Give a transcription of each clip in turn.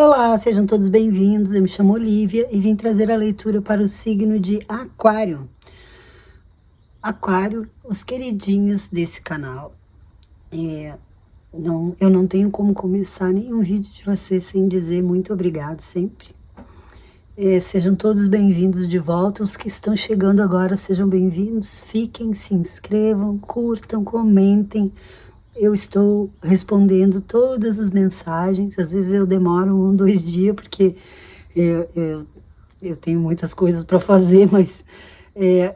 Olá, sejam todos bem-vindos. Eu me chamo Olivia e vim trazer a leitura para o signo de Aquário. Aquário, os queridinhos desse canal. Eu não tenho como começar nenhum vídeo de vocês sem dizer muito obrigado sempre. Sejam todos bem-vindos de volta. Os que estão chegando agora, sejam bem-vindos. Fiquem, se inscrevam, curtam, comentem. Eu estou respondendo todas as mensagens. Às vezes eu demoro 1, 2 dias, porque eu tenho muitas coisas para fazer, mas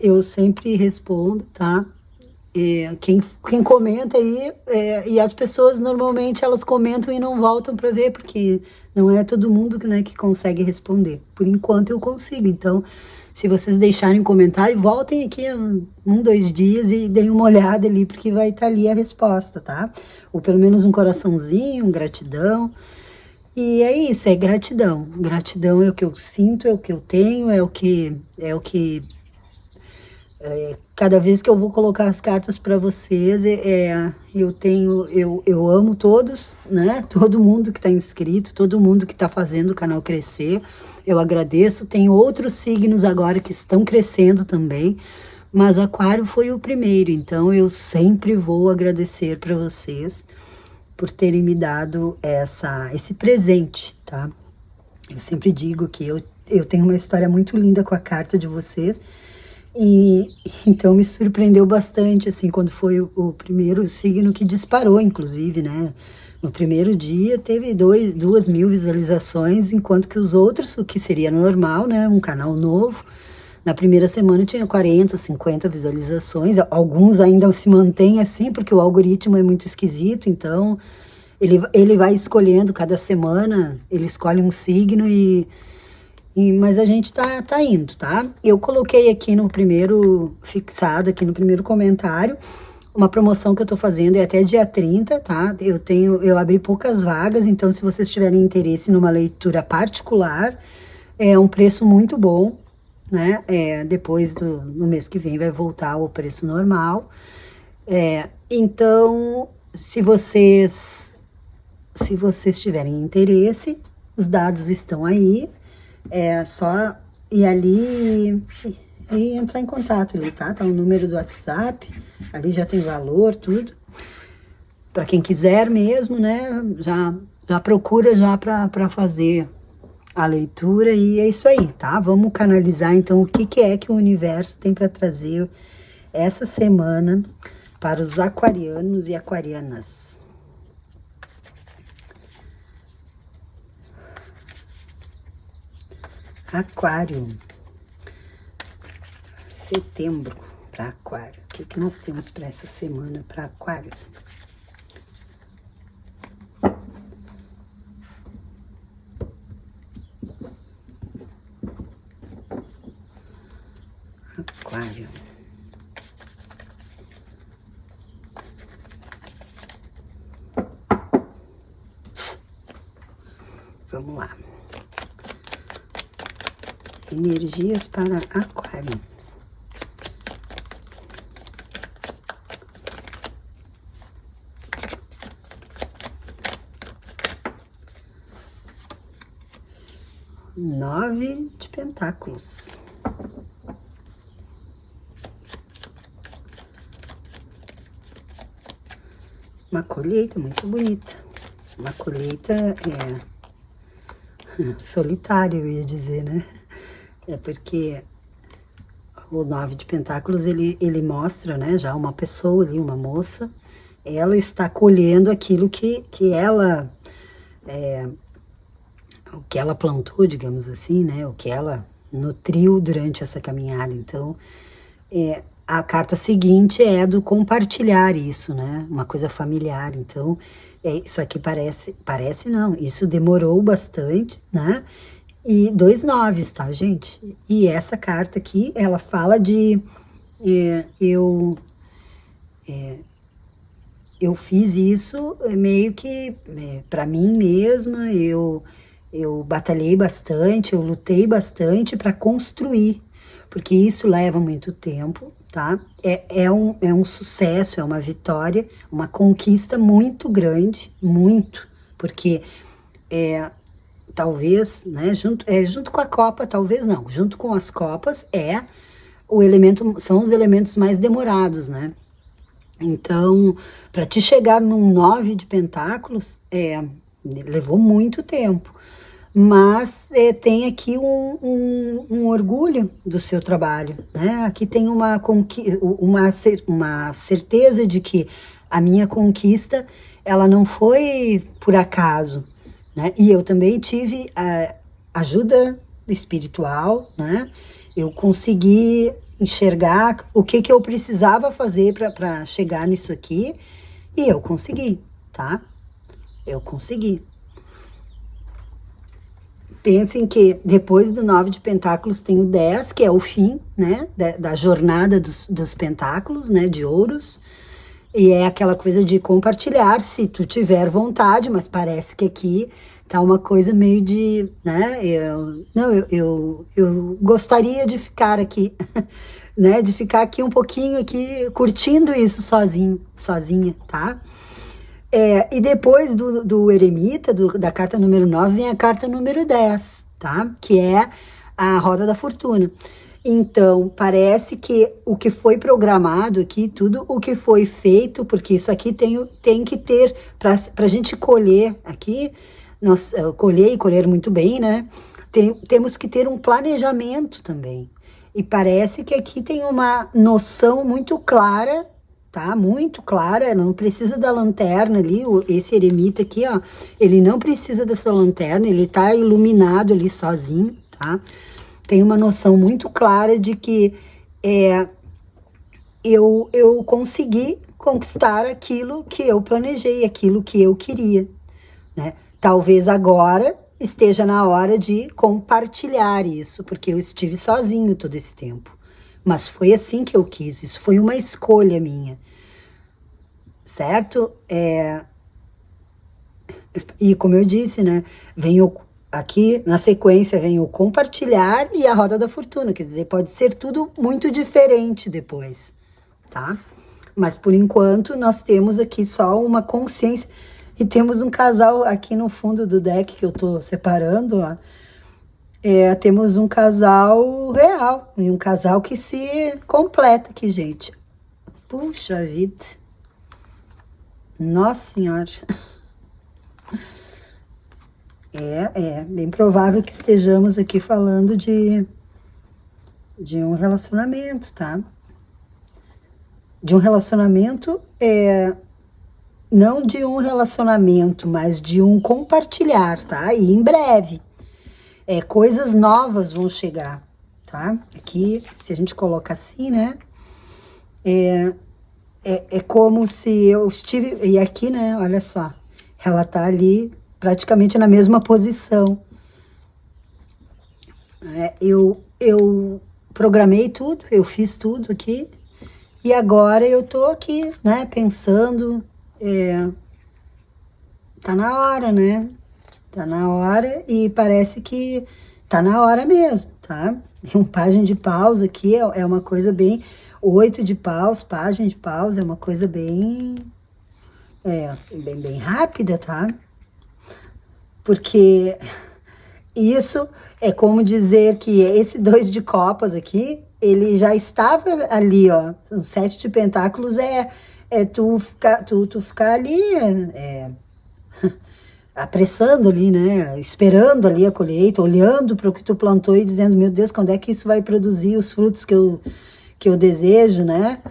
eu sempre respondo, tá? Quem comenta aí, e as pessoas normalmente elas comentam e não voltam para ver, porque não é todo mundo, né, que consegue responder. Por enquanto eu consigo, então se vocês deixarem comentário, voltem aqui 1, 2 dias e deem uma olhada ali, porque vai estar ali a resposta, tá? Ou pelo menos um coraçãozinho, gratidão. E é isso, é gratidão. Gratidão é o que eu sinto, é o que eu tenho, cada vez que eu vou colocar as cartas para vocês, eu amo todos, né? Todo mundo que está inscrito, todo mundo que está fazendo o canal crescer. Eu agradeço. Tem outros signos agora que estão crescendo também, mas Aquário foi o primeiro, então eu sempre vou agradecer para vocês por terem me dado esse presente, tá? Eu sempre digo que eu tenho uma história muito linda com a carta de vocês. E então me surpreendeu bastante, assim, quando foi o primeiro signo que disparou, inclusive, né? No primeiro dia teve 2.000 visualizações, enquanto que os outros, o que seria normal, né? Um canal novo, na primeira semana tinha 40, 50 visualizações. Alguns ainda se mantêm assim, porque o algoritmo é muito esquisito, então ele vai escolhendo cada semana, ele escolhe um signo mas a gente tá indo, tá? Eu coloquei aqui no primeiro, fixado aqui no primeiro comentário, uma promoção que eu tô fazendo, é até dia 30, tá? Eu abri poucas vagas, então se vocês tiverem interesse numa leitura particular, é um preço muito bom, né? Depois no mês que vem vai voltar ao preço normal. Então, se vocês tiverem interesse, os dados estão aí. É só ir ali e entrar em contato ali, tá? Tá o número do WhatsApp, ali já tem valor, tudo. Para quem quiser mesmo, né? Já procura já para fazer a leitura e é isso aí, tá? Vamos canalizar então o que é que o universo tem para trazer essa semana para os aquarianos e aquarianas. Aquário, setembro para Aquário. O que nós temos para essa semana para Aquário? Aquário. Vamos lá. Energias para Aquário. Nove de Pentáculos. Uma colheita muito bonita. Uma colheita solitária, eu ia dizer, né? É porque o 9 de Pentáculos, ele mostra, né, já uma pessoa ali, uma moça, ela está colhendo aquilo que ela, o que ela plantou, digamos assim, né, o que ela nutriu durante essa caminhada. Então, a carta seguinte é do compartilhar isso, né, uma coisa familiar. Então, isso aqui parece não, isso demorou bastante, né, e 2 noves, tá, gente? E essa carta aqui, ela fala de eu fiz isso meio que para mim mesma, eu batalhei bastante, eu lutei bastante para construir, porque isso leva muito tempo, tá? É um sucesso, é uma vitória, uma conquista muito grande, muito, porque talvez, né, junto com a copa, talvez não, junto com as copas são os elementos mais demorados, né? Então, para te chegar num 9 de pentáculos, levou muito tempo. Mas tem aqui um orgulho do seu trabalho, né? Aqui tem uma certeza de que a minha conquista, ela não foi por acaso, né? E eu também tive a ajuda espiritual, né? Eu consegui enxergar o que eu precisava fazer para chegar nisso aqui, e eu consegui, tá? Eu consegui. Pensem que depois do 9 de pentáculos tem o 10, que é o fim, né, da jornada dos pentáculos, né, de ouros. E é aquela coisa de compartilhar, se tu tiver vontade, mas parece que aqui tá uma coisa meio de, né, eu gostaria de ficar aqui, né, de ficar aqui um pouquinho aqui, curtindo isso sozinha, tá? E depois do eremita, da carta número 9, vem a carta número 10, tá? Que é a roda da fortuna. Então, parece que o que foi programado aqui, tudo o que foi feito, porque isso aqui tem que ter, para a gente colher aqui, colher e colher muito bem, né? Temos que ter um planejamento também. E parece que aqui tem uma noção muito clara, tá? Muito clara, não precisa da lanterna ali, esse eremita aqui, ó, ele não precisa dessa lanterna, ele tá iluminado ali sozinho, tá? Tem uma noção muito clara de que eu consegui conquistar aquilo que eu planejei, aquilo que eu queria, né? Talvez agora esteja na hora de compartilhar isso, porque eu estive sozinho todo esse tempo. Mas foi assim que eu quis, isso foi uma escolha minha, certo? E como eu disse, né, aqui na sequência vem o compartilhar e a roda da fortuna, quer dizer, pode ser tudo muito diferente depois, tá? Mas por enquanto nós temos aqui só uma consciência e temos um casal aqui no fundo do deck que eu tô separando, ó. Temos um casal real e um casal que se completa aqui, gente. Puxa vida. Nossa Senhora. É bem provável que estejamos aqui falando de um relacionamento, tá? De um relacionamento, não de um relacionamento, mas de um compartilhar, tá? E em breve. Coisas novas vão chegar, tá? Aqui, se a gente coloca assim, né? É como se eu estive... E aqui, né? Olha só. Ela tá ali praticamente na mesma posição. Eu programei tudo, eu fiz tudo aqui. E agora eu tô aqui, né? Pensando... Tá na hora, né? Tá na hora e parece que tá na hora mesmo, tá? Um página de paus aqui é uma coisa bem... 8 de paus, página de paus, é uma coisa bem rápida, tá? Porque isso é como dizer que esse 2 de copas aqui, ele já estava ali, ó. O 7 de pentáculos tu ficar ali... apressando ali, né, esperando ali a colheita, olhando para o que tu plantou e dizendo, meu Deus, quando é que isso vai produzir os frutos que eu desejo, né?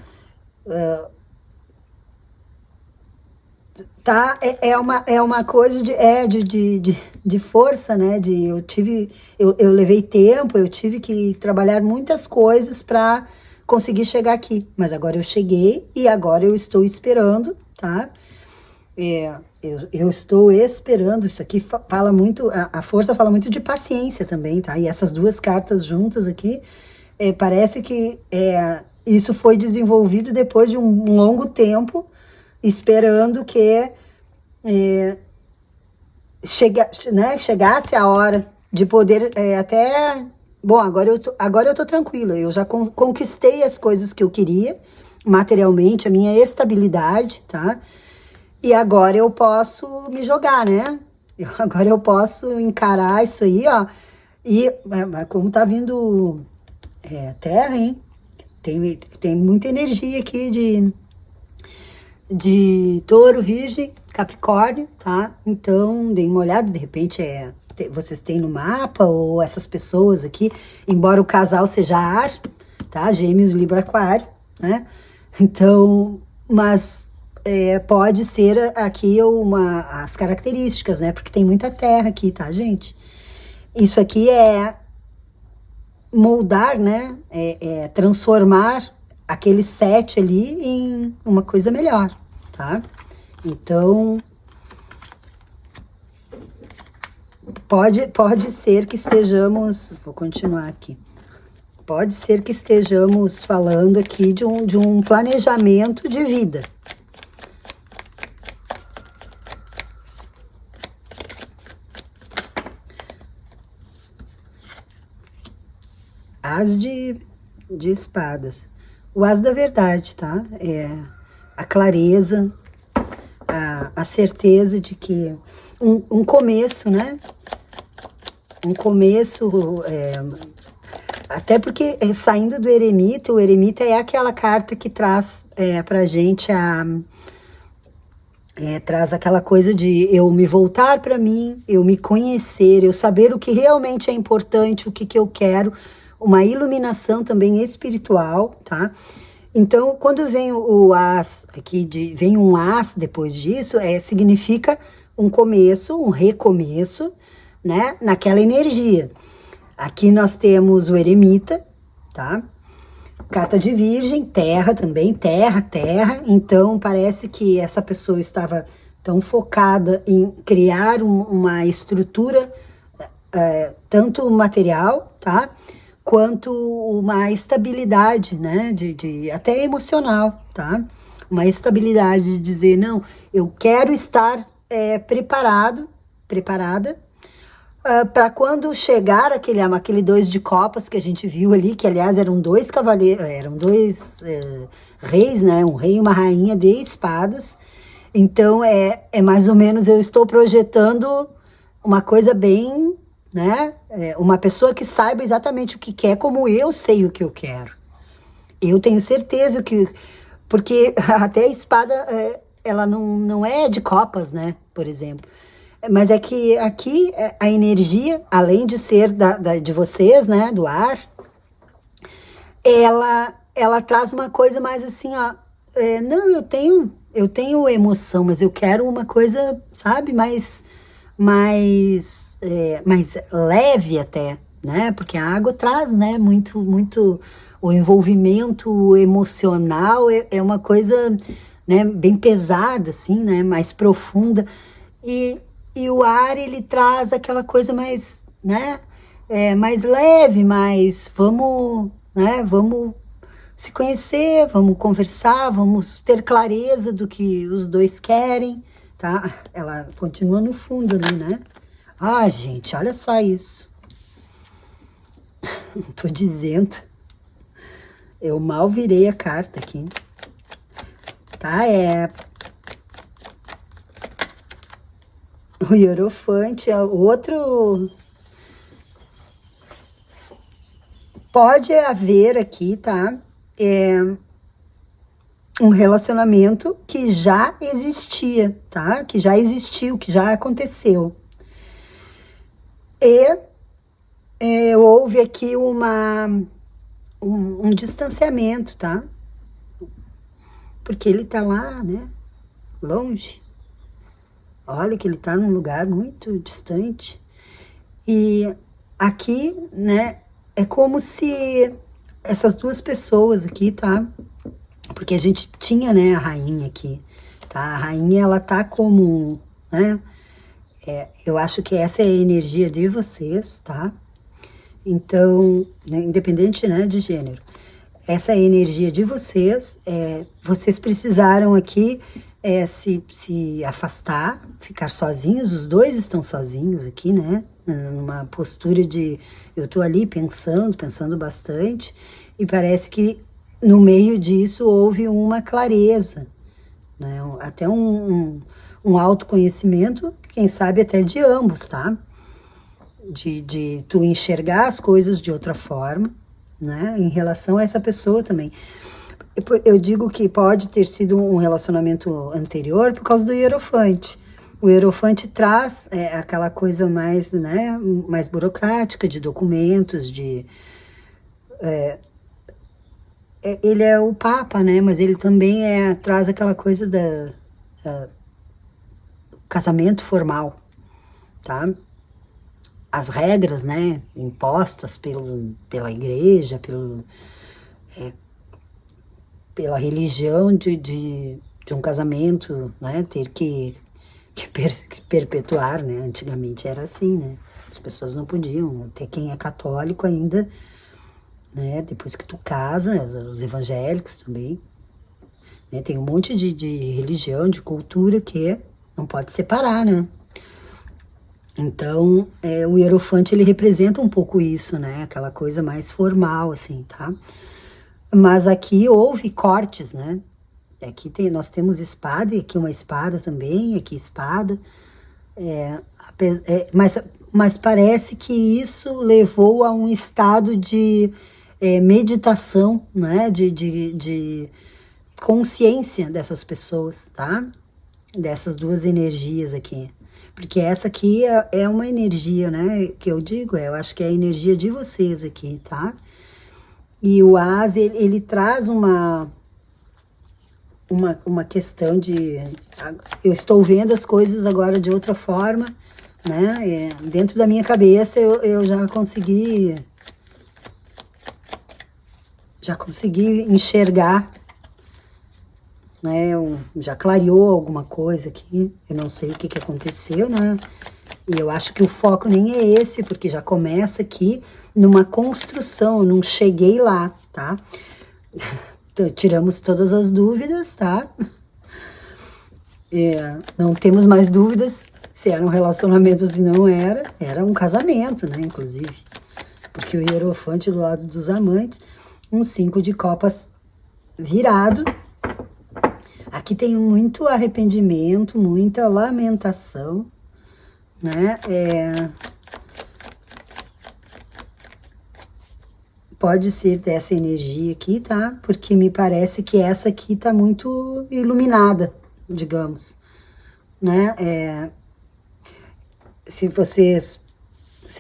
Tá, é uma coisa de força, né? Eu levei tempo, eu tive que trabalhar muitas coisas para conseguir chegar aqui, mas agora eu cheguei e agora eu estou esperando, tá? Eu estou esperando, isso aqui fala muito, a força fala muito de paciência também, tá? E essas duas cartas juntas aqui, parece que isso foi desenvolvido depois de um longo tempo, esperando que chegasse a hora de poder até... Bom, agora eu tô tranquila, eu já conquistei as coisas que eu queria, materialmente, a minha estabilidade, tá? E agora eu posso me jogar, né? Agora eu posso encarar isso aí, ó. E como tá vindo terra, hein? Tem muita energia aqui de touro, virgem, capricórnio, tá? Então, deem uma olhada, de repente vocês têm no mapa, ou essas pessoas aqui, embora o casal seja ar, tá? Gêmeos, Libra, Aquário, né? Então, mas pode ser aqui as características, né? Porque tem muita terra aqui, tá, gente? Isso aqui é moldar, né? Transformar aquele 7 ali em uma coisa melhor, tá? Então, pode ser que estejamos, vou continuar aqui, pode ser que estejamos falando aqui de um planejamento de vida. As de espadas. O as da verdade, tá? A clareza, a certeza de que um começo, né? Um começo, até porque saindo do eremita, o eremita é aquela carta que traz pra gente traz aquela coisa de eu me voltar para mim, eu me conhecer, eu saber o que realmente é importante, o que eu quero, uma iluminação também espiritual, tá? Então, quando vem o as aqui, vem um as depois disso, significa um começo, um recomeço, né? Naquela energia. Aqui nós temos o eremita, tá? Carta de virgem, terra também, terra. Então, parece que essa pessoa estava tão focada em criar uma estrutura, tanto material, tá? Quanto uma estabilidade, né, até emocional, tá? Uma estabilidade de dizer, não, eu quero estar preparada, para quando chegar aquele 2 de copas que a gente viu ali, que aliás eram 2 cavaleiros, eram 2 reis, né, um rei e uma rainha de espadas. Então, mais ou menos, eu estou projetando uma coisa bem, né? Uma pessoa que saiba exatamente o que quer, como eu sei o que eu quero. Eu tenho certeza que... Porque até a espada, ela não é de copas, né? Por exemplo. Mas é que aqui a energia, além de ser de vocês, né? Do ar, ela traz uma coisa mais assim, ó. Não, eu tenho emoção, mas eu quero uma coisa, sabe? Mais leve até, né? Porque a água traz, né? Muito o envolvimento emocional é uma coisa, né? Bem pesada, assim, né? Mais profunda. E o ar, ele traz aquela coisa mais, né? Mais leve, mais né? Vamos se conhecer, vamos conversar, vamos ter clareza do que os dois querem, tá? Ela continua no fundo ali, né? Ah, gente, olha só isso. Tô dizendo. Eu mal virei a carta aqui. Tá, o Hierofante é outro... Pode haver aqui, tá? Um relacionamento que já existia, tá? Que já existiu, que já aconteceu. E houve aqui um distanciamento, tá? Porque ele tá lá, né? Longe. Olha que ele tá num lugar muito distante. E aqui, né? É como se essas duas pessoas aqui, tá? Porque a gente tinha, né, a rainha aqui, tá? A rainha, ela tá como, né? Eu acho que essa é a energia de vocês, tá? Então, né, independente, né, de gênero. Essa é a energia de vocês. Vocês precisaram aqui se afastar, ficar sozinhos. Os dois estão sozinhos aqui, né? Numa postura de... Eu tô ali pensando bastante. E parece que no meio disso houve uma clareza, né? Até um autoconhecimento quem sabe até de ambos, tá? De tu enxergar as coisas de outra forma, né? Em relação a essa pessoa também. Eu digo que pode ter sido um relacionamento anterior por causa do Hierofante. O Hierofante traz aquela coisa mais, né, mais burocrática, de documentos, ele é o Papa, né? Mas ele também traz aquela coisa da casamento formal, tá? As regras, né, impostas pela igreja, pela religião de um casamento, né, ter que perpetuar, né? Antigamente era assim, né? As pessoas não podiam, até quem é católico ainda, né? Depois que tu casa, os evangélicos também, né? Tem um monte de religião, de cultura que não pode separar, né? Então, o Hierofante, ele representa um pouco isso, né? Aquela coisa mais formal, assim, tá? Mas aqui houve cortes, né? Aqui nós temos espada, e aqui uma espada também, aqui espada. Mas parece que isso levou a um estado de meditação, né? De consciência dessas pessoas, tá? Dessas duas energias aqui. Porque essa aqui é uma energia, né? Que eu digo, eu acho que é a energia de vocês aqui, tá? E o As, ele traz uma questão de... Eu estou vendo as coisas agora de outra forma, né? Dentro da minha cabeça eu já consegui enxergar, né? Já clareou alguma coisa aqui, eu não sei o que aconteceu, né? E eu acho que o foco nem é esse, porque já começa aqui numa construção, eu não cheguei lá, tá? Tiramos todas as dúvidas, tá? Não temos mais dúvidas se era um relacionamento ou se não era. Era um casamento, né, inclusive. Porque o Hierofante do lado dos amantes, um 5 de copas virado. Aqui tem muito arrependimento, muita lamentação, né? Pode ser dessa energia aqui, tá? Porque me parece que essa aqui tá muito iluminada, digamos, né? Se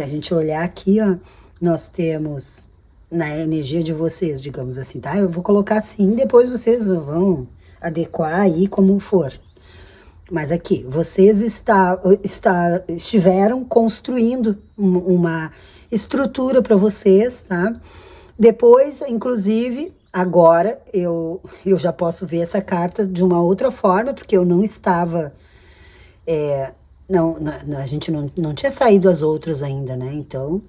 a gente olhar aqui, ó, nós temos na energia de vocês, digamos assim, tá? Eu vou colocar assim, depois vocês vão adequar aí como for. Mas aqui, vocês estiveram construindo uma estrutura para vocês, tá? Depois, inclusive, agora eu já posso ver essa carta de uma outra forma, porque eu não estava... a gente não tinha saído as outras ainda, né? Então,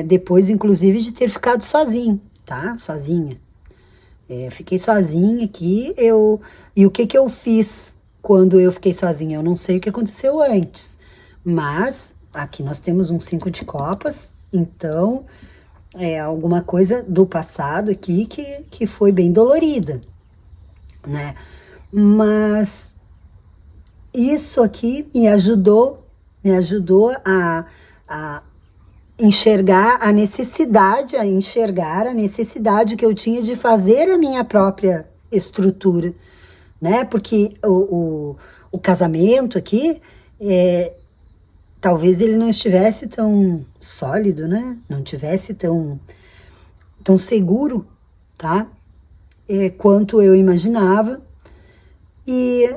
depois, inclusive, de ter ficado sozinho, tá? Sozinha. Fiquei sozinha aqui, e o que eu fiz quando eu fiquei sozinha? Eu não sei o que aconteceu antes, mas aqui nós temos um 5 de copas, então... alguma coisa do passado aqui que foi bem dolorida, né? Mas isso aqui me ajudou a enxergar a necessidade que eu tinha de fazer a minha própria estrutura, né? Porque o casamento aqui talvez ele não estivesse tão sólido, né? Não tivesse tão seguro, tá? Quanto eu imaginava. E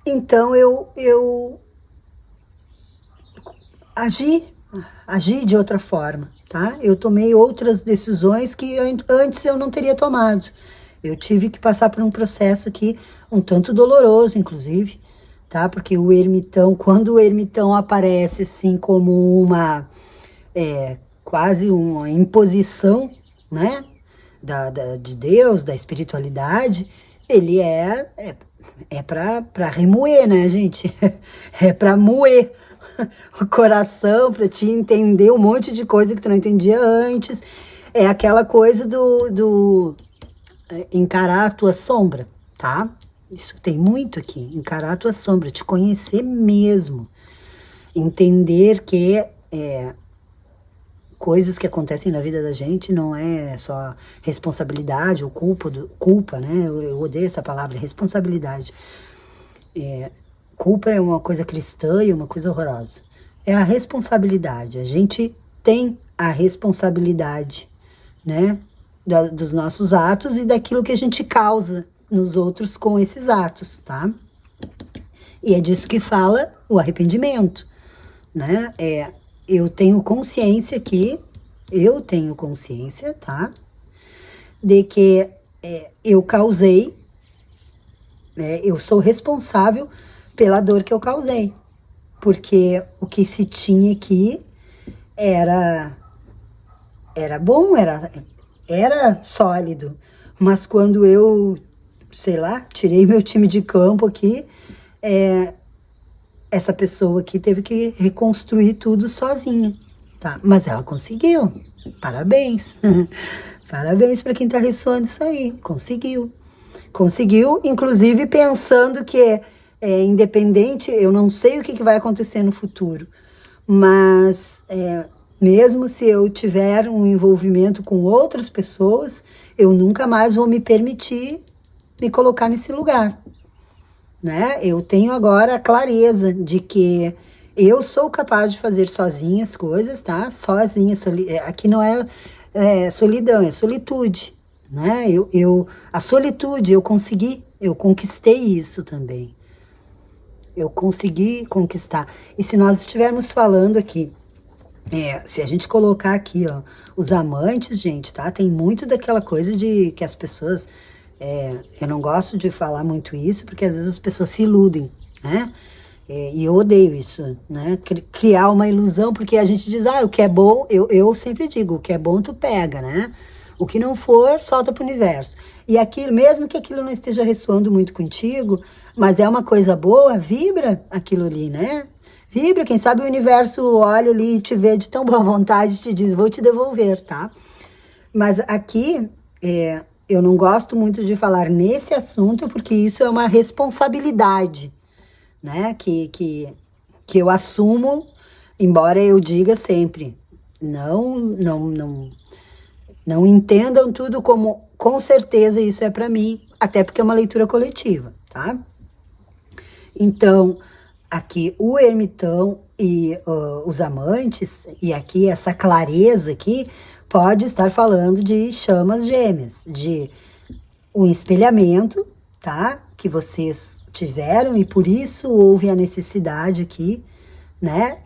então eu agi de outra forma, tá? Eu tomei outras decisões que antes eu não teria tomado. Eu tive que passar por um processo aqui um tanto doloroso, inclusive, tá? Porque o ermitão, quando o ermitão aparece assim como quase uma imposição, né? De Deus, da espiritualidade, ele é para remoer, né, gente? É para moer o coração, para te entender um monte de coisa que tu não entendia antes. É aquela coisa do encarar a tua sombra, tá? Isso tem muito aqui. Encarar a tua sombra, te conhecer mesmo. Entender que coisas que acontecem na vida da gente não é só responsabilidade ou culpa, né? Eu odeio essa palavra, responsabilidade. Culpa é uma coisa cristã e uma coisa horrorosa. É a responsabilidade. A gente tem a responsabilidade, né? Dos nossos atos e daquilo que a gente causa nos outros com esses atos, tá? E é disso que fala o arrependimento, né? Eu tenho consciência tá? De que eu causei, eu sou responsável pela dor que eu causei. Porque o que se tinha aqui era bom, era sólido. Mas quando eu, sei lá, tirei meu time de campo aqui, essa pessoa aqui teve que reconstruir tudo sozinha, tá? Mas ela conseguiu. Parabéns. Parabéns para quem tá ressoando isso aí. Conseguiu. Conseguiu, inclusive pensando que independente, eu não sei o que vai acontecer no futuro, mas mesmo se eu tiver um envolvimento com outras pessoas, eu nunca mais vou me permitir me colocar nesse lugar, né? Eu tenho agora a clareza de que eu sou capaz de fazer sozinha as coisas, tá? Sozinha, aqui não é solidão, é solitude, né? A solitude, eu conquistei isso também. Eu consegui conquistar. E se nós estivermos falando aqui, se a gente colocar aqui, ó, os amantes, gente, tá? Tem muito daquela coisa de que as pessoas... eu não gosto de falar muito isso, porque às vezes as pessoas se iludem, né? E eu odeio isso, né? Criar uma ilusão, porque a gente diz, o que é bom, eu sempre digo, o que é bom tu pega, né? O que não for, solta pro universo. E aquilo, mesmo que aquilo não esteja ressoando muito contigo, mas é uma coisa boa, vibra aquilo ali, né? Vibra, quem sabe o universo olha ali e te vê de tão boa vontade e te diz, vou te devolver, tá? Mas aqui, eu não gosto muito de falar nesse assunto, porque isso é uma responsabilidade, né? Que eu assumo, embora eu diga sempre, não entendam tudo como, com certeza isso é para mim, até porque é uma leitura coletiva, tá? Então, aqui o ermitão e os amantes, e aqui essa clareza aqui, pode estar falando de chamas gêmeas, de um espelhamento, tá? Que vocês tiveram e por isso houve a necessidade aqui, né?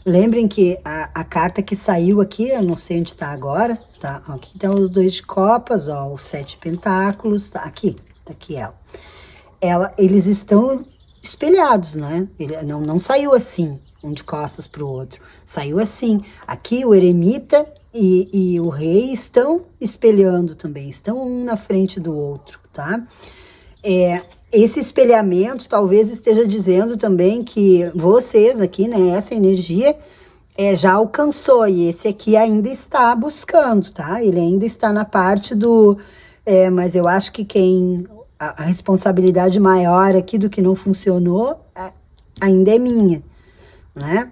Lembrem que a carta que saiu aqui, eu não sei onde tá agora, tá? Aqui estão os 2 de copas, ó, os 7 pentáculos, tá aqui, tá aqui ela. Eles estão espelhados, né? Ele não saiu assim, um de costas pro outro, saiu assim. Aqui o eremita e o rei estão espelhando também, estão um na frente do outro, tá? Esse espelhamento talvez esteja dizendo também que vocês aqui, né, essa energia já alcançou e esse aqui ainda está buscando, tá? Ele ainda está na parte mas eu acho que a responsabilidade maior aqui do que não funcionou ainda é minha, né?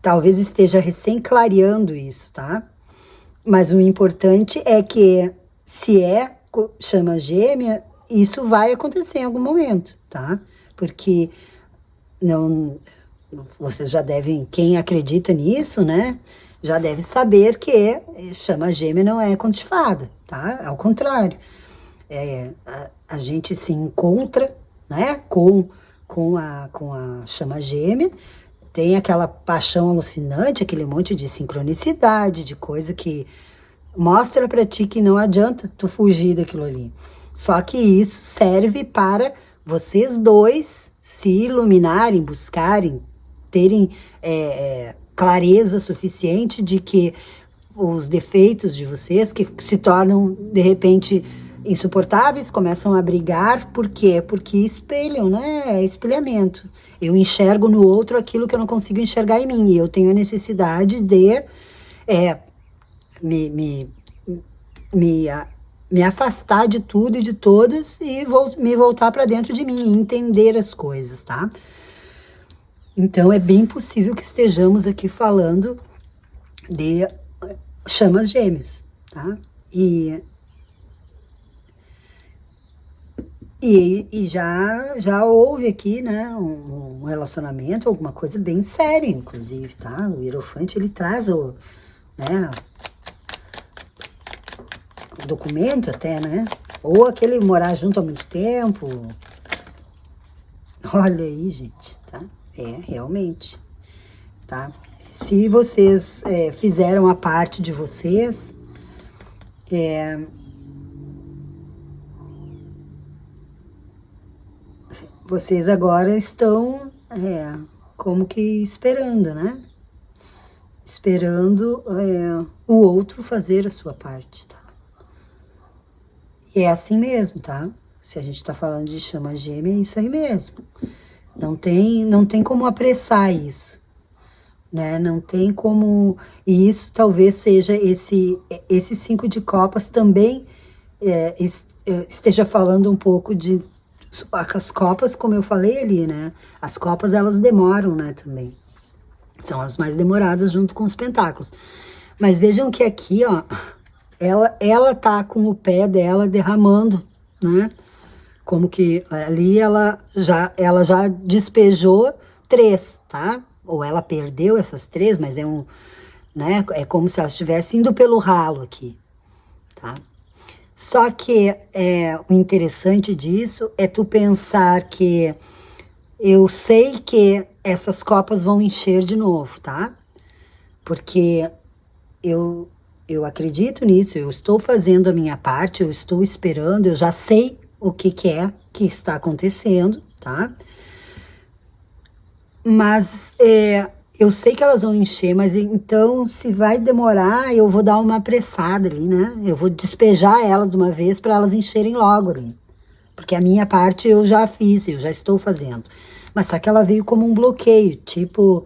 Talvez esteja recém clareando isso, tá? Mas o importante é que se chama gêmea, isso vai acontecer em algum momento, tá? Porque vocês já devem, quem acredita nisso, né? Já deve saber que chama gêmea não é conto de fada, tá? Ao contrário. A gente se encontra, né? Com a chama gêmea, tem aquela paixão alucinante, aquele monte de sincronicidade, de coisa que mostra pra ti que não adianta tu fugir daquilo ali. Só que isso serve para vocês dois se iluminarem, buscarem, terem clareza suficiente de que os defeitos de vocês, que se tornam, de repente, insuportáveis, começam a brigar. Por quê? Porque espelham, né? É espelhamento. Eu enxergo no outro aquilo que eu não consigo enxergar em mim. E eu tenho a necessidade de me me afastar de tudo e de todos e me voltar para dentro de mim, entender as coisas, tá? Então é bem possível que estejamos aqui falando de chamas gêmeas, tá? E já houve aqui, né, um relacionamento, alguma coisa bem séria, inclusive, tá? O Hierofante, ele traz né, o documento até, né? Ou aquele morar junto há muito tempo. Olha aí, gente, tá? Realmente, tá? Se vocês fizeram a parte de vocês, vocês agora estão como que esperando, né? Esperando o outro fazer a sua parte, tá? E é assim mesmo, tá? Se a gente tá falando de chama gêmea, é isso aí mesmo. Não tem como apressar isso, né? Não tem como... E isso talvez seja esse 5 de copas também esteja falando um pouco de... As copas, como eu falei ali, né? As copas, elas demoram, né, também. São as mais demoradas junto com os pentáculos. Mas vejam que aqui, ó, ela tá com o pé dela derramando, né? Como que ali ela já despejou 3, tá? Ou ela perdeu essas 3, mas né? É como se ela estivesse indo pelo ralo aqui, tá? Só que o interessante disso é tu pensar que eu sei que essas copas vão encher de novo, tá? Porque eu acredito nisso, eu estou fazendo a minha parte, eu estou esperando, eu já sei o que que está acontecendo, tá? Mas eu sei que elas vão encher, mas então se vai demorar, eu vou dar uma apressada ali, né? Eu vou despejar elas de uma vez para elas encherem logo ali. Porque a minha parte eu já fiz, eu já estou fazendo. Mas só que ela veio como um bloqueio, tipo,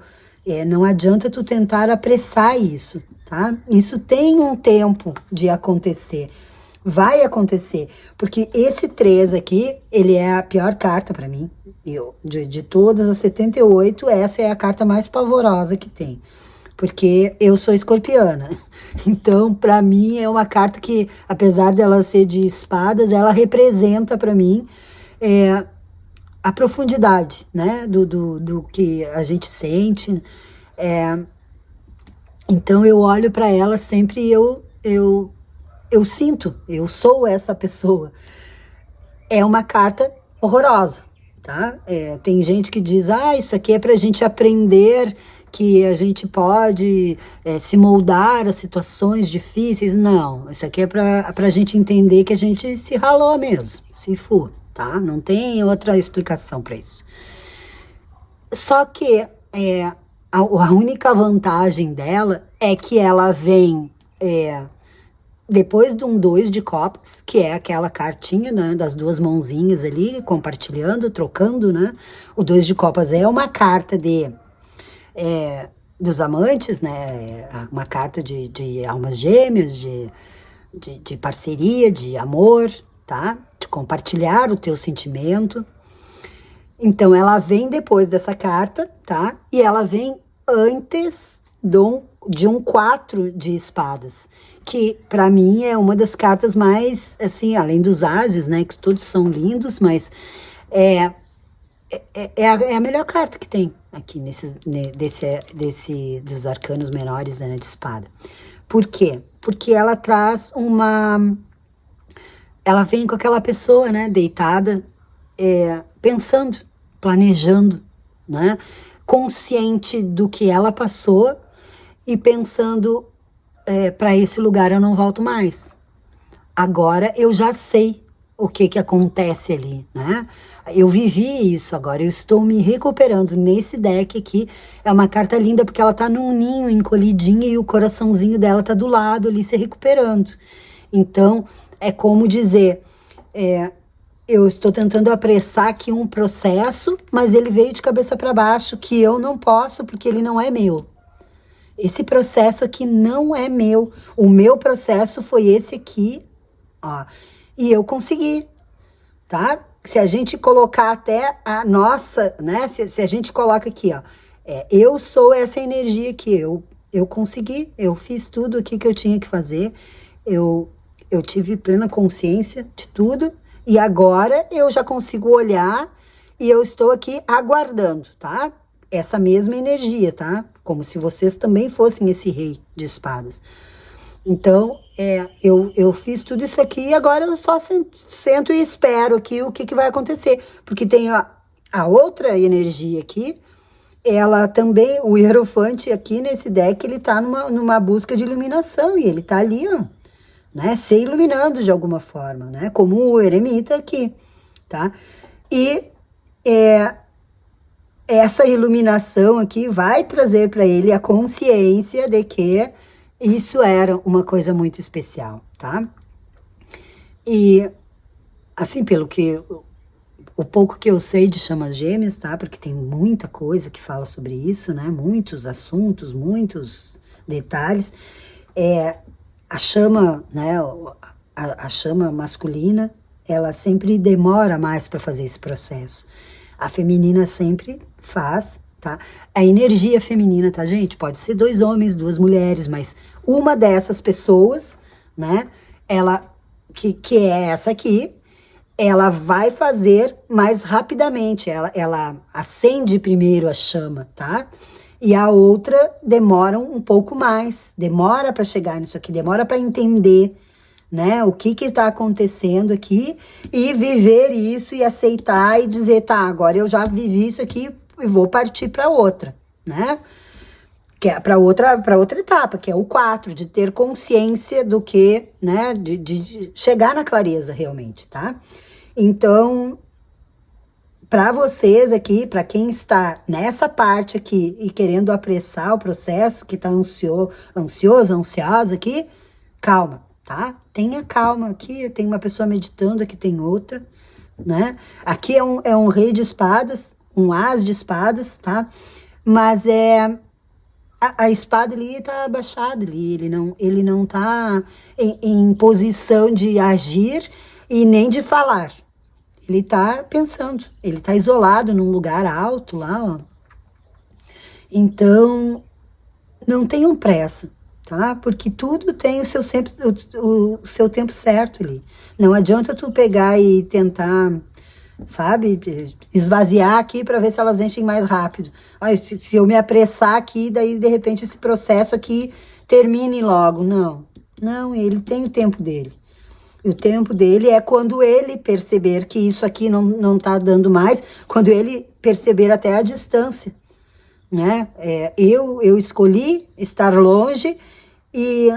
não adianta tu tentar apressar isso, tá? Isso tem um tempo de acontecer. Vai acontecer, porque esse 3 aqui, ele é a pior carta para mim. De todas as 78, essa é a carta mais pavorosa que tem. Porque eu sou escorpiana. Então, para mim, é uma carta que, apesar dela ser de espadas, ela representa para mim a profundidade, né? Do que a gente sente. Então, eu olho para ela sempre e eu sinto, eu sou essa pessoa. É uma carta horrorosa, tá? Tem gente que diz, isso aqui é pra gente aprender que a gente pode se moldar a situações difíceis. Não, isso aqui é pra gente entender que a gente se ralou mesmo, se for, tá? Não tem outra explicação para isso. Só que a única vantagem dela é que ela vem... depois de um 2 de copas, que é aquela cartinha, né, das duas mãozinhas ali, compartilhando, trocando, né? O 2 de copas é uma carta dos amantes, né? Uma carta de almas gêmeas, de parceria, de amor, tá? De compartilhar o teu sentimento. Então, ela vem depois dessa carta, tá? E ela vem antes de um 4 de espadas, que para mim é uma das cartas mais, assim, além dos ases, né, que todos são lindos, mas é a melhor carta que tem aqui dos arcanos menores, né, de espada. Por quê? Porque ela traz ela vem com aquela pessoa, né, deitada, pensando, planejando, né, consciente do que ela passou e pensando, para esse lugar eu não volto mais. Agora eu já sei o que acontece ali, né? Eu vivi isso, agora eu estou me recuperando. Nesse deck aqui é uma carta linda porque ela tá num ninho encolhidinha e o coraçãozinho dela tá do lado ali se recuperando. Então, é como dizer, eu estou tentando apressar aqui um processo, mas ele veio de cabeça para baixo, que eu não posso porque ele não é meu. Esse processo aqui não é meu. O meu processo foi esse aqui, ó. E eu consegui, tá? Se a gente colocar até a nossa, né? Se a gente coloca aqui, ó, eu sou essa energia aqui, eu consegui, eu fiz tudo aqui que eu tinha que fazer, eu, eu tive plena consciência de tudo, e agora eu já consigo olhar e eu estou aqui aguardando, tá? Essa mesma energia, tá? Como se vocês também fossem esse rei de espadas. Então, eu fiz tudo isso aqui e agora eu só sento e espero aqui o que vai acontecer. Porque tem a outra energia aqui, ela também, o Hierofante aqui nesse deck, ele tá numa busca de iluminação e ele tá ali, ó, né, se iluminando de alguma forma, né, como o eremita aqui, tá? E essa iluminação aqui vai trazer para ele a consciência de que isso era uma coisa muito especial, tá? E, assim, pelo que o pouco que eu sei de chamas gêmeas, tá? Porque tem muita coisa que fala sobre isso, né? Muitos assuntos, muitos detalhes. A chama, né? A chama masculina, ela sempre demora mais para fazer esse processo. A feminina sempre faz, tá? A energia feminina, tá, gente? Pode ser 2 homens, 2 mulheres, mas uma dessas pessoas, né? Ela, que é essa aqui, ela vai fazer mais rapidamente, ela acende primeiro a chama, tá? E a outra demora um pouco mais, demora para chegar nisso aqui, demora para entender, né, o que está acontecendo aqui e viver isso e aceitar e dizer, tá, agora eu já vivi isso aqui e vou partir para outra, né? Que é para outra etapa, que é o 4, de ter consciência do que, né, de chegar na clareza realmente, tá? Então, para vocês aqui, para quem está nessa parte aqui e querendo apressar o processo, que está ansioso, ansiosa aqui, calma, tá? Tenha calma aqui, tem uma pessoa meditando, aqui tem outra, né? Aqui é um rei de espadas, um as de espadas, tá? Mas a espada ali tá abaixada ali, ele não tá em posição de agir e nem de falar. Ele tá pensando, ele tá isolado num lugar alto lá, ó. Então, não tenham pressa, tá? Porque tudo tem o seu tempo certo ali. Não adianta tu pegar e tentar, sabe, esvaziar aqui para ver se elas enchem mais rápido. Ai, se eu me apressar aqui, daí de repente esse processo aqui termine logo. Não, ele tem o tempo dele. O tempo dele é quando ele perceber que isso aqui não tá dando mais, quando ele perceber até a distância, né? Eu escolhi estar longe e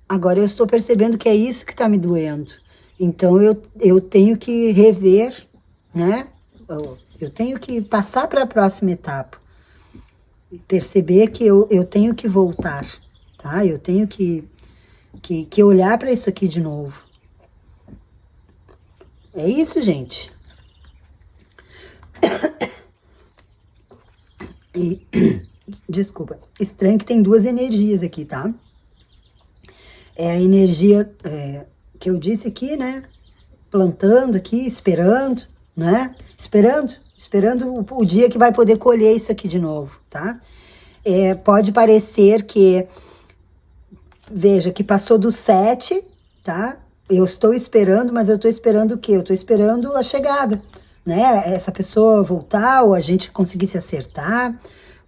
agora eu estou percebendo que é isso que está me doendo. Então eu tenho que rever, né? Eu tenho que passar para a próxima etapa. Perceber que eu tenho que voltar, tá? Eu tenho que olhar para isso aqui de novo. É isso, gente. E, desculpa, estranho que tem 2 energias aqui, tá? É a energia que eu disse aqui, né? Plantando aqui, esperando, né? Esperando o dia que vai poder colher isso aqui de novo, tá? Pode parecer que, veja, que passou do 7, tá? Eu estou esperando, mas eu estou esperando o quê? Eu estou esperando a chegada, né? Essa pessoa voltar ou a gente conseguir se acertar,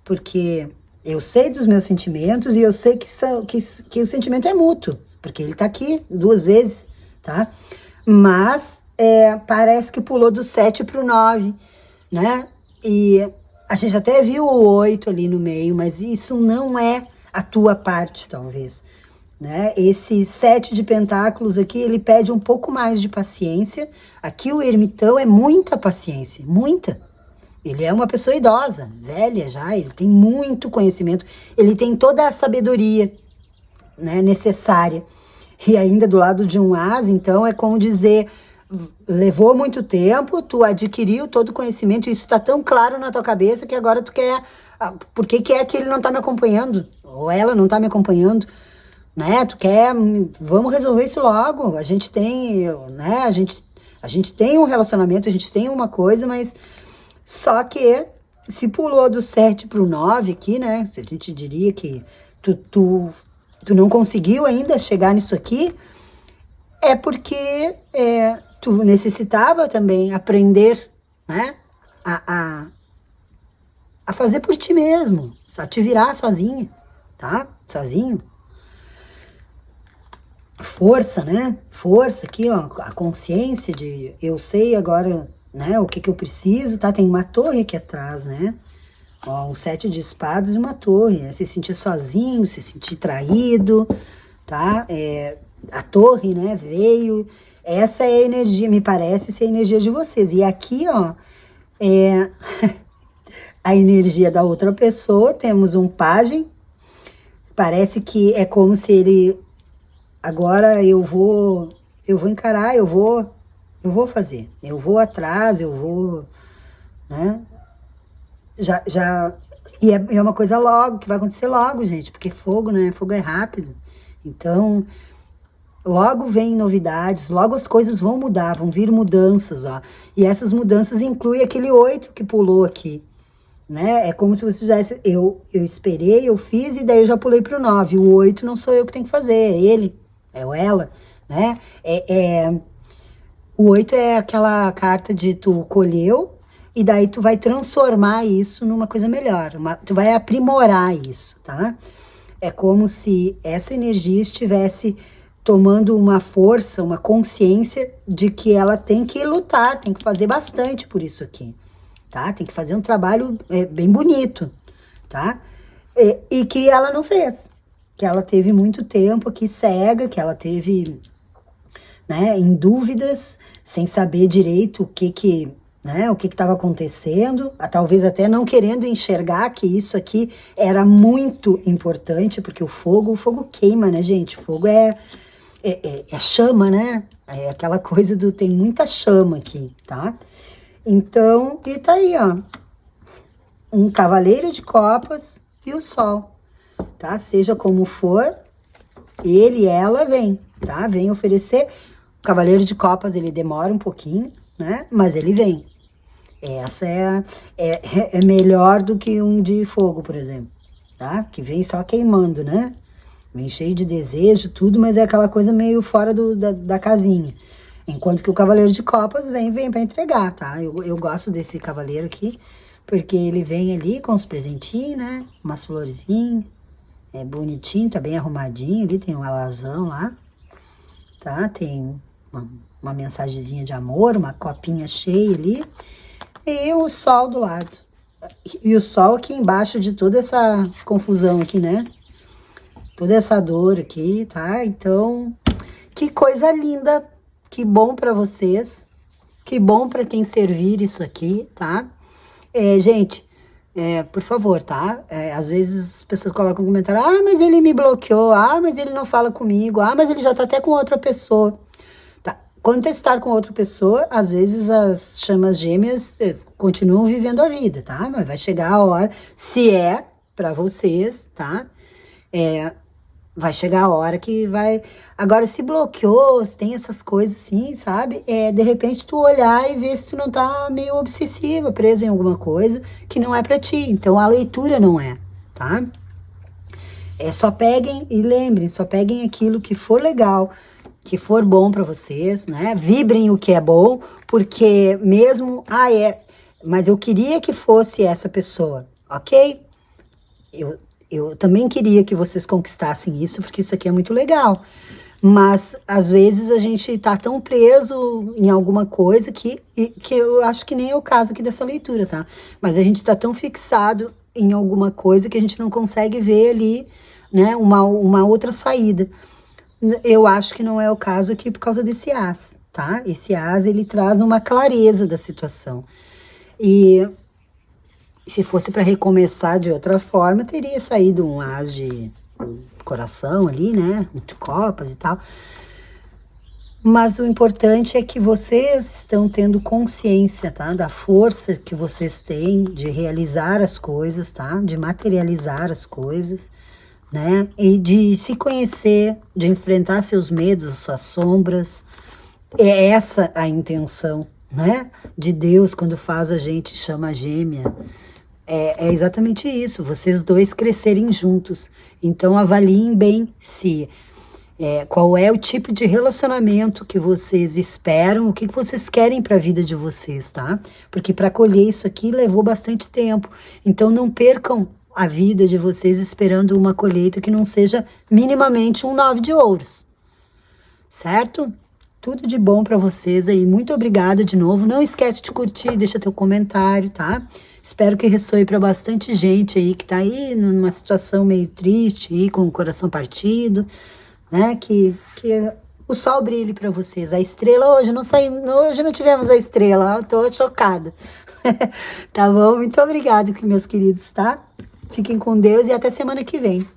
porque eu sei dos meus sentimentos e eu sei que o sentimento é mútuo, porque ele tá aqui 2 vezes, tá? Mas parece que pulou do 7 pro 9, né? E a gente até viu o 8 ali no meio, mas isso não é a tua parte, talvez. Né? Esse 7 de pentáculos aqui, ele pede um pouco mais de paciência. Aqui o ermitão é muita paciência, muita. Ele é uma pessoa idosa, velha já, ele tem muito conhecimento, ele tem toda a sabedoria, né, necessária. E ainda do lado de um as, então, é como dizer, levou muito tempo, tu adquiriu todo o conhecimento, e isso está tão claro na tua cabeça que agora tu quer... Por que é que ele não está me acompanhando? Ou ela não está me acompanhando? né? Tu quer, vamos resolver isso logo. A gente tem, né? A gente tem um relacionamento, a gente tem uma coisa, mas só que se pulou do 7 pro 9 aqui, né? A gente diria que tu não conseguiu ainda chegar nisso aqui, é porque tu necessitava também aprender, né? A fazer por ti mesmo, a te virar sozinha, tá? Sozinho. Força, né? Força aqui, ó, a consciência de eu sei agora, né, o que que eu preciso, tá? Tem uma torre aqui atrás, né? Ó, um 7 de espadas e uma torre, né? Se sentir sozinho, se sentir traído, tá? A torre, né, veio, essa é a energia, me parece ser a energia de vocês. E aqui, ó, é a energia da outra pessoa, temos um pajem, parece que é como se ele, agora eu vou encarar, eu vou fazer, eu vou atrás, eu vou, né, e é uma coisa logo, que vai acontecer logo, gente, porque fogo, né, fogo é rápido, então, logo vem novidades, logo as coisas vão mudar, vão vir mudanças, ó, e essas mudanças incluem aquele 8 que pulou aqui, né? É como se você fizesse, eu esperei, eu fiz e daí eu já pulei pro 9. O 8 não sou eu que tenho que fazer, é ele, é o ela, né? O 8 é aquela carta de tu colheu e daí tu vai transformar isso numa coisa melhor, tu vai aprimorar isso, tá? É como se essa energia estivesse tomando uma força, uma consciência de que ela tem que lutar, tem que fazer bastante por isso aqui. Tá? Tem que fazer um trabalho bem bonito, tá? E que ela não fez, que ela teve muito tempo aqui cega, que ela teve, né, em dúvidas, sem saber direito né, o que estava acontecendo, talvez até não querendo enxergar que isso aqui era muito importante, porque o fogo queima, né, gente? O fogo é chama, né? É aquela coisa tem muita chama aqui, tá? Então, e tá aí, ó, um cavaleiro de copas e o sol, tá? Seja como for, ele e ela vem, tá? Vem oferecer. O cavaleiro de copas, ele demora um pouquinho, né? Mas ele vem. Essa é melhor do que um de fogo, por exemplo, tá? Que vem só queimando, né? Vem cheio de desejo, tudo, mas é aquela coisa meio fora da casinha. Enquanto que o cavaleiro de copas vem para entregar, tá? Eu gosto desse cavaleiro aqui, porque ele vem ali com os presentinhos, né? Umas florzinhas, bonitinho, tá bem arrumadinho ali, tem um alazão lá, tá? Tem uma mensagenzinha de amor, uma copinha cheia ali, e o sol do lado. E o sol aqui embaixo de toda essa confusão aqui, né? Toda essa dor aqui, tá? Então, que coisa linda. Que bom para vocês, que bom para quem servir isso aqui, tá? Gente, por favor, tá? Às vezes as pessoas colocam um comentário, mas ele me bloqueou, mas ele não fala comigo, mas ele já tá até com outra pessoa. Tá? Quando estar com outra pessoa, às vezes as chamas gêmeas continuam vivendo a vida, tá? Mas vai chegar a hora, se é para vocês, tá? Vai chegar a hora que vai... Agora, se bloqueou, se tem essas coisas assim, sabe? De repente, tu olhar e ver se tu não tá meio obsessiva, presa em alguma coisa que não é pra ti. Então, a leitura não é, tá? Só peguem e lembrem, só peguem aquilo que for legal, que for bom pra vocês, né? Vibrem o que é bom, porque mesmo... mas eu queria que fosse essa pessoa, ok? Eu também queria que vocês conquistassem isso, porque isso aqui é muito legal. Mas, às vezes, a gente tá tão preso em alguma coisa que eu acho que nem é o caso aqui dessa leitura, tá? Mas a gente tá tão fixado em alguma coisa que a gente não consegue ver ali, né, uma outra saída. Eu acho que não é o caso aqui por causa desse as, tá? Esse as, ele traz uma clareza da situação. E... se fosse para recomeçar de outra forma, teria saído um as de coração ali, né? De copas e tal. Mas o importante é que vocês estão tendo consciência, tá? Da força que vocês têm de realizar as coisas, tá? De materializar as coisas, né? E de se conhecer, de enfrentar seus medos, suas sombras. É essa a intenção, né? De Deus quando faz a gente chama gêmea. É exatamente isso, vocês dois crescerem juntos. Então avaliem bem se qual é o tipo de relacionamento que vocês esperam, o que vocês querem para a vida de vocês, tá? Porque para colher isso aqui levou bastante tempo. Então não percam a vida de vocês esperando uma colheita que não seja minimamente um 9 de ouros, certo? Tudo de bom para vocês aí. Muito obrigada de novo. Não esquece de curtir, deixa teu comentário, tá? Espero que ressoe para bastante gente aí que tá aí numa situação meio triste aí, com o coração partido, né? Que o sol brilhe para vocês. A estrela hoje não saiu, hoje não tivemos a estrela. Eu tô chocada. Tá bom? Muito obrigada, meus queridos, tá? Fiquem com Deus e até semana que vem.